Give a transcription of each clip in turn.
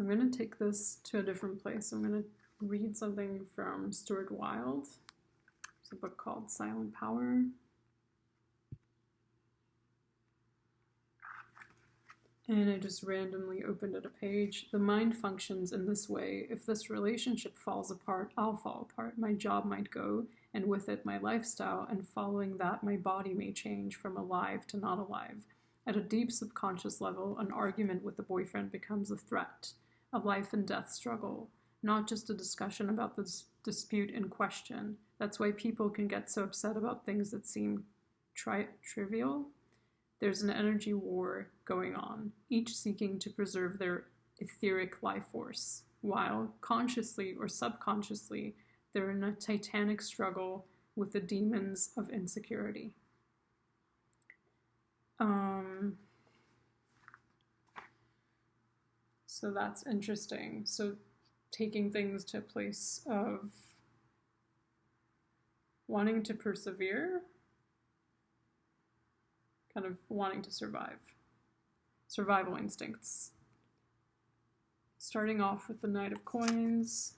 I'm going to take this to a different place. I'm going to read something from Stuart Wilde. There's a book called Silent Power. And I just randomly opened at a page. The mind functions in this way. If this relationship falls apart, I'll fall apart. My job might go, and with it my lifestyle, and following that my body may change from alive to not alive. At a deep subconscious level, an argument with the boyfriend becomes a threat, a life and death struggle, not just a discussion about the dispute in question. That's why people can get so upset about things that seem trivial. There's an energy war going on, each seeking to preserve their etheric life force, while consciously or subconsciously they're in a titanic struggle with the demons of insecurity. So that's interesting. So taking things to a place of wanting to persevere, kind of wanting to survive. Survival instincts. Starting off with the Knight of Coins.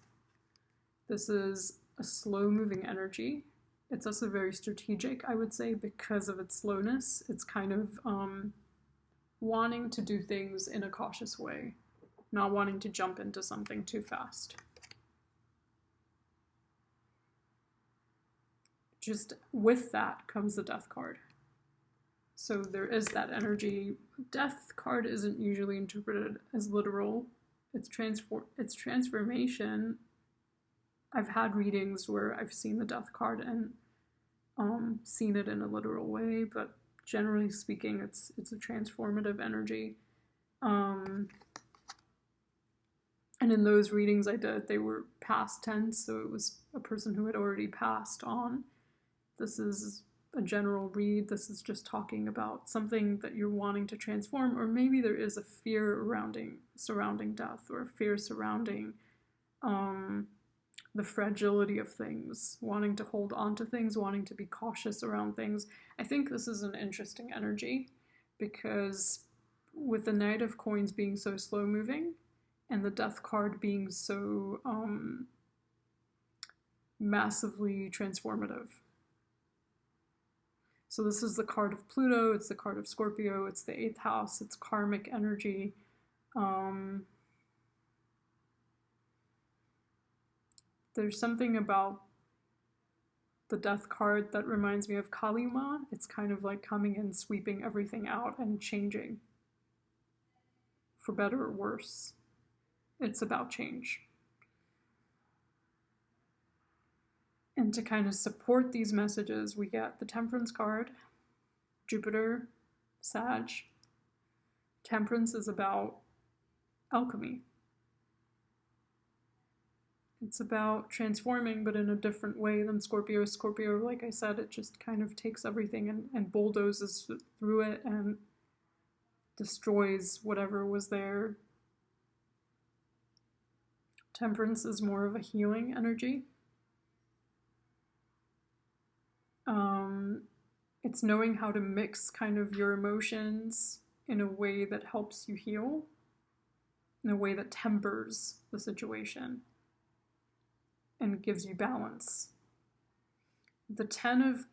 This is a slow-moving energy. It's also very strategic, I would say, because of its slowness. It's kind of wanting to do things in a cautious way, not wanting to jump into something too fast. Just with that comes the Death card. So there is that energy. Death card isn't usually interpreted as literal. It's transformation. I've had readings where I've seen the Death card and seen it in a literal way, but generally speaking, it's a transformative energy. And in those readings I did, they were past tense, so it was a person who had already passed on. This is a general read. This is just talking about something that you're wanting to transform, or maybe there is a fear surrounding death, or a fear surrounding the fragility of things, wanting to hold on to things, wanting to be cautious around things. I think this is an interesting energy because with the Knight of Coins being so slow moving and the Death card being so massively transformative. So this is the card of Pluto, it's the card of Scorpio, it's the 8th house, it's karmic energy. There's something about the Death card that reminds me of Kalima. It's kind of like coming and sweeping everything out and changing, for better or worse. It's about change. And to kind of support these messages, we get the Temperance card, Jupiter, Sag. Temperance is about alchemy. It's about transforming, but in a different way than Scorpio. Scorpio, like I said, it just kind of takes everything and bulldozes through it and destroys whatever was there. Temperance is more of a healing energy. It's knowing how to mix kind of your emotions in a way that helps you heal, in a way that tempers the situation and gives you balance. The 10 of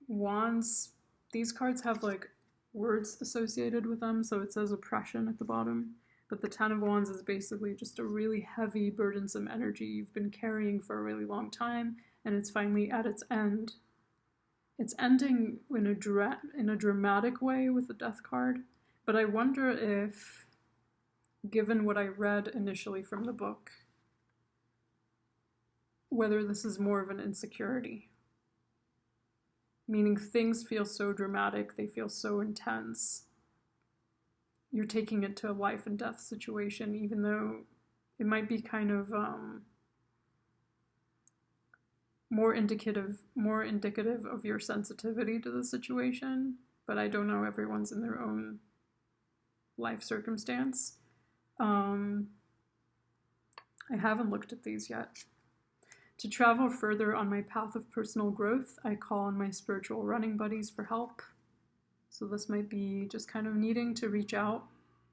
Wands, these cards have like words associated with them, so it says oppression at the bottom, but the 10 of Wands is basically just a really heavy, burdensome energy you've been carrying for a really long time, and it's finally at its end. It's ending in a dramatic way with the Death card, but I wonder if, given what I read initially from the book, whether this is more of an insecurity. Meaning things feel so dramatic, they feel so intense. You're taking it to a life and death situation, even though it might be kind of more indicative of your sensitivity to the situation, but I don't know, everyone's in their own life circumstance. I haven't looked at these yet. To travel further on my path of personal growth, I call on my spiritual running buddies for help. So this might be just kind of needing to reach out,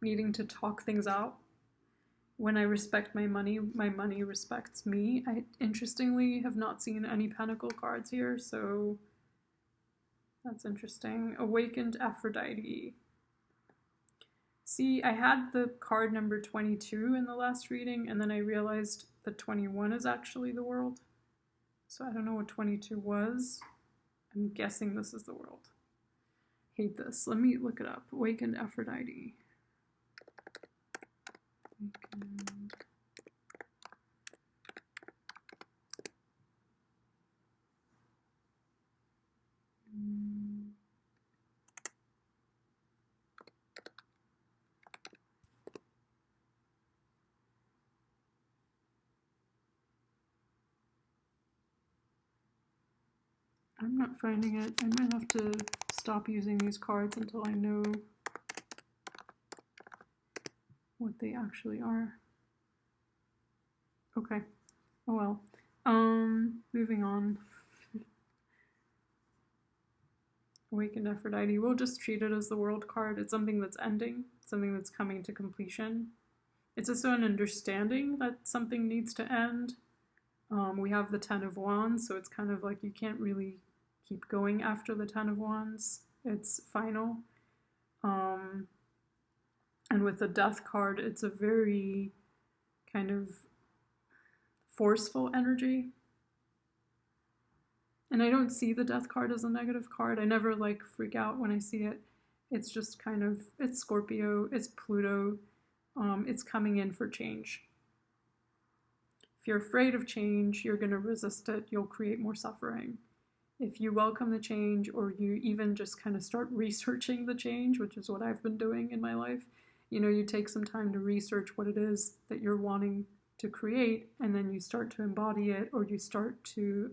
needing to talk things out When I respect my money respects me. I interestingly have not seen any pentacle cards here, so that's interesting. Awakened Aphrodite. See, I had the card number 22 in the last reading, and then I realized that 21 is actually the world. So I don't know what 22 was. I'm guessing this is the world. Hate this. Let me look it up. Awakened Aphrodite. Awakened. I'm not finding it. I might have to stop using these cards until I know what they actually are. Okay. Oh well. Moving on. Awakened Aphrodite. We'll just treat it as the world card. It's something that's ending, something that's coming to completion. It's also an understanding that something needs to end. We have the Ten of Wands, so it's kind of like you can't really keep going after the Ten of Wands. It's final. And with the Death card, it's a very kind of forceful energy. And I don't see the Death card as a negative card. I never like freak out when I see it. It's just kind of, it's Scorpio, it's Pluto, it's coming in for change. If you're afraid of change, you're going to resist it. You'll create more suffering. If you welcome the change, or you even just kind of start researching the change, which is what I've been doing in my life, you take some time to research what it is that you're wanting to create, and then you start to embody it, or you start to,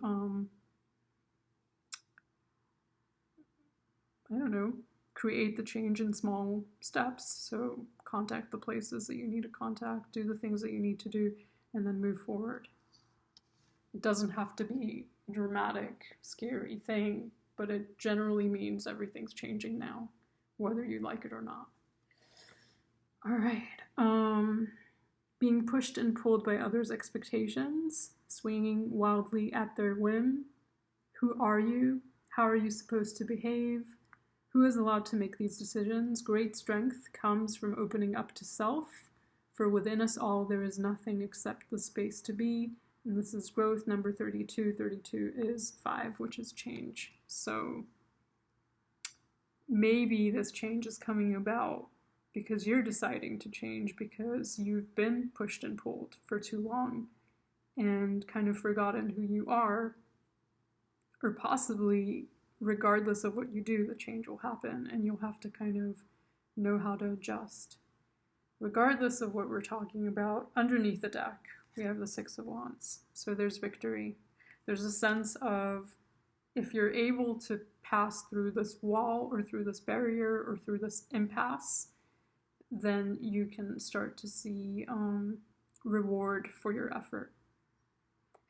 create the change in small steps. So contact the places that you need to contact, do the things that you need to do, and then move forward. It doesn't have to be a dramatic, scary thing, but it generally means everything's changing now, whether you like it or not. All right. Being pushed and pulled by others' expectations, swinging wildly at their whim. Who are you? How are you supposed to behave? Who is allowed to make these decisions? Great strength comes from opening up to self. For within us all, there is nothing except the space to be. And this is growth number 32. 32 is 5, which is change. So maybe this change is coming about because you're deciding to change because you've been pushed and pulled for too long and kind of forgotten who you are, or possibly regardless of what you do, the change will happen and you'll have to kind of know how to adjust. Regardless of what we're talking about, underneath the deck, we have the Six of Wands. So there's victory. There's a sense of, if you're able to pass through this wall or through this barrier or through this impasse, then you can start to see reward for your effort.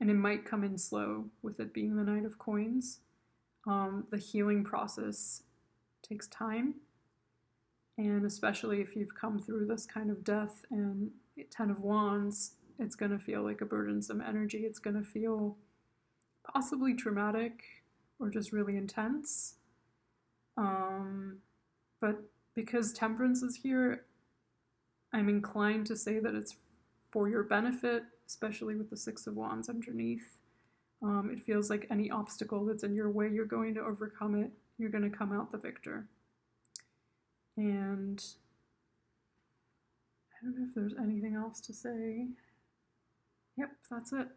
And it might come in slow, with it being the Knight of Coins. The healing process takes time. And especially if you've come through this kind of death and Ten of Wands, it's going to feel like a burdensome energy. It's going to feel possibly traumatic or just really intense. But because Temperance is here, I'm inclined to say that it's for your benefit, especially with the Six of Wands underneath. It feels like any obstacle that's in your way, you're going to overcome it. You're going to come out the victor. And I don't know if there's anything else to say. Yep, that's it.